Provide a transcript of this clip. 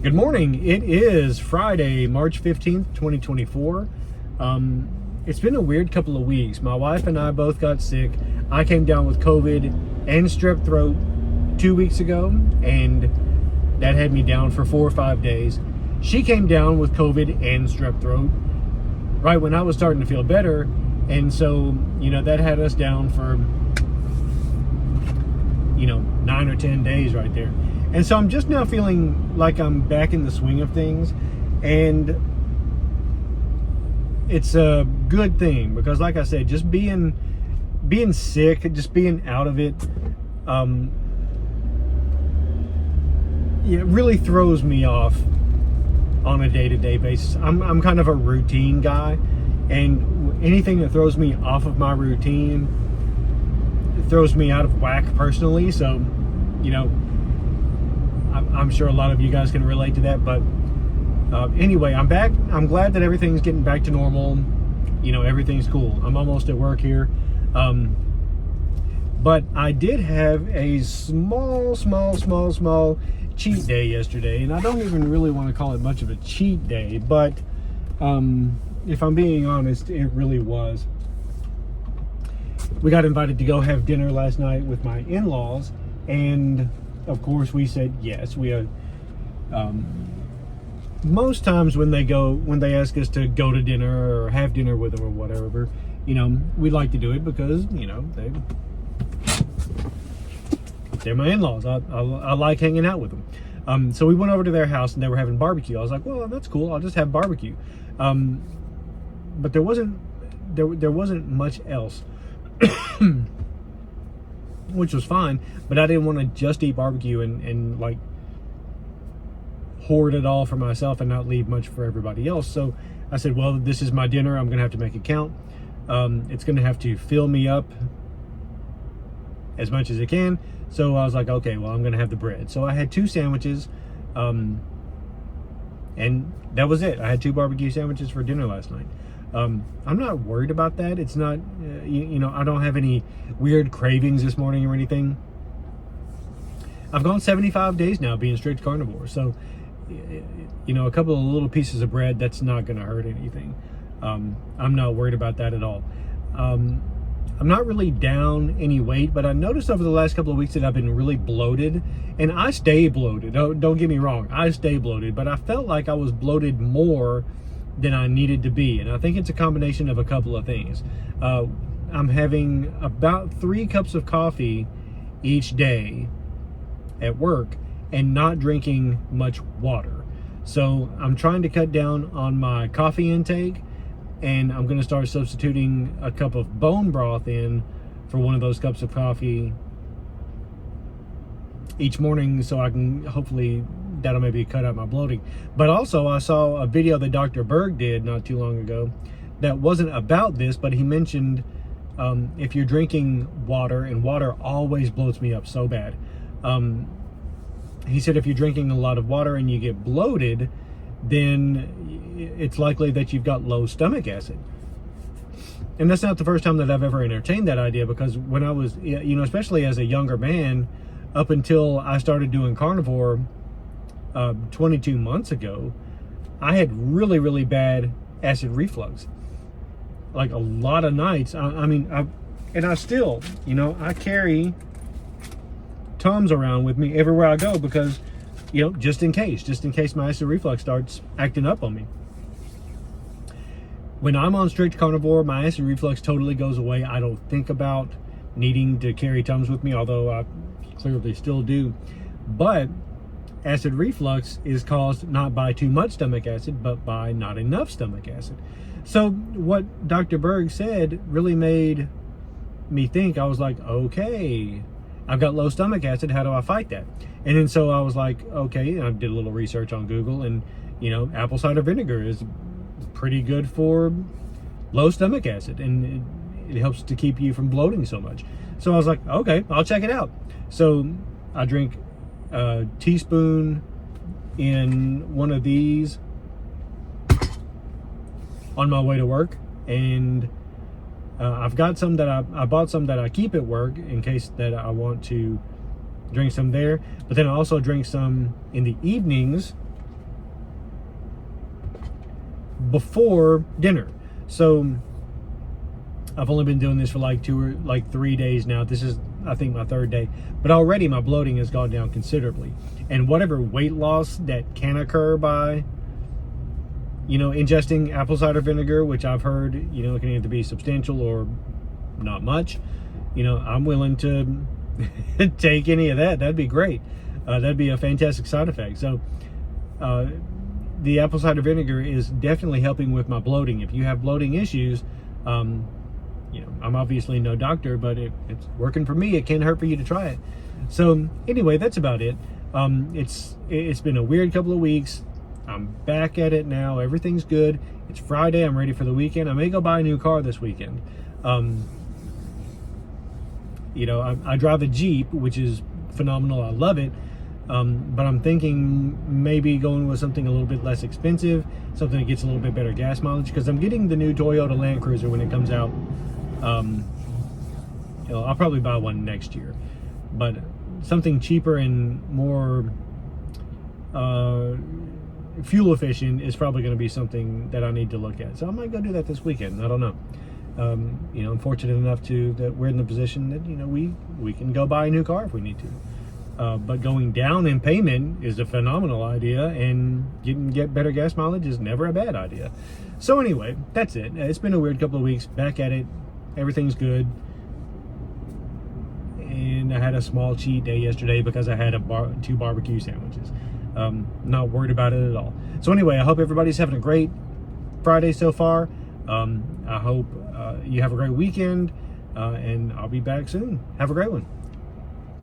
Good morning. It is Friday, March 15th, 2024. It's been a weird couple of weeks. My wife and I both got sick. I came down with COVID and strep throat 2 weeks ago, and that had me down for 4 or 5 days. She came down with COVID and strep throat right when I was starting to feel better, and so, that had us down for, 9 or 10 days right there. And so I'm just now feeling like I'm back in the swing of things, and it's a good thing because, like I said, just being sick, just being out of it, it really throws me off on a day-to-day basis. I'm kind of a routine guy, and anything that throws me off of my routine throws me out of whack personally. So, I'm sure a lot of you guys can relate to that, but anyway, I'm back. I'm glad that everything's getting back to normal. Everything's cool. I'm almost at work here. But I did have a small cheat day yesterday, and I don't even really want to call it much of a cheat day, but if I'm being honest, it really was. We got invited to go have dinner last night with my in-laws, and of course we said yes. We most times when they ask us to go to dinner or have dinner with them or whatever, we like to do it because they're my in-laws. I like hanging out with them. So we went over to their house and they were having barbecue. I was like, well, that's cool, I'll just have barbecue. But there wasn't much else. Which was fine, but I didn't want to just eat barbecue and like hoard it all for myself and not leave much for everybody else. So I said, well, this is my dinner, I'm gonna have to make it count. It's gonna have to fill me up as much as it can. So I was like, okay, well, I'm gonna have the bread. So I had 2 sandwiches, and that was it. I had 2 barbecue sandwiches for dinner last night. I'm not worried about that. It's not, I don't have any weird cravings this morning or anything. I've gone 75 days now being strict carnivore. So, a couple of little pieces of bread, that's not going to hurt anything. I'm not worried about that at all. I'm not really down any weight, but I noticed over the last couple of weeks that I've been really bloated, and I stay bloated. Don't get me wrong. I stay bloated, but I felt like I was bloated more than I needed to be, and I think it's a combination of a couple of things. I'm having about 3 cups of coffee each day at work and not drinking much water. So I'm trying to cut down on my coffee intake, and I'm going to start substituting a cup of bone broth in for one of those cups of coffee each morning, so I can hopefully, that'll maybe cut out my bloating. But also, I saw a video that Dr. Berg did not too long ago that wasn't about this, but he mentioned if you're drinking water, and water always bloats me up so bad. He said if you're drinking a lot of water and you get bloated, then it's likely that you've got low stomach acid. And that's not the first time that I've ever entertained that idea, because when I was, especially as a younger man, up until I started doing carnivore 22 months ago, I had really, really bad acid reflux. Like a lot of nights. I still, I carry Tums around with me everywhere I go because, just in case my acid reflux starts acting up on me. When I'm on strict carnivore, my acid reflux totally goes away. I don't think about needing to carry Tums with me, although I clearly still do. But acid reflux is caused not by too much stomach acid, but by not enough stomach acid. So what Dr. Berg said really made me think. I was like, okay, I've got low stomach acid, how do I fight that? And then so I was like, okay, and I did a little research on Google, and apple cider vinegar is pretty good for low stomach acid, and it helps to keep you from bloating so much. So I was like, okay, I'll check it out. So I drink a teaspoon in one of these on my way to work, and I've got some that I bought some that I keep at work in case that I want to drink some there. But then I also drink some in the evenings before dinner. So I've only been doing this for like 3 days now. This is, I think, my third day, but already my bloating has gone down considerably. And whatever weight loss that can occur by, ingesting apple cider vinegar, which I've heard, it can either be substantial or not much, I'm willing to take any of that. That'd be great. That'd be a fantastic side effect. So the apple cider vinegar is definitely helping with my bloating. If you have bloating issues, I'm obviously no doctor, but it's working for me. It can't hurt for you to try it. So anyway, that's about it. It's been a weird couple of weeks. I'm back at it now. Everything's good. It's Friday. I'm ready for the weekend. I may go buy a new car this weekend. I drive a Jeep, which is phenomenal. I love it. But I'm thinking maybe going with something a little bit less expensive, something that gets a little bit better gas mileage, because I'm getting the new Toyota Land Cruiser when it comes out. I'll probably buy one next year, but something cheaper and more fuel efficient is probably going to be something that I need to look at. So I might go do that this weekend. I don't know. I'm fortunate enough that we're in the position that we can go buy a new car if we need to. But going down in payment is a phenomenal idea, and get better gas mileage is never a bad idea. So anyway, that's it. It's been a weird couple of weeks. Back at it. Everything's good. And I had a small cheat day yesterday because I had 2 barbecue sandwiches. Not worried about it at all. So anyway, I hope everybody's having a great Friday so far. I hope you have a great weekend, and I'll be back soon. Have a great one.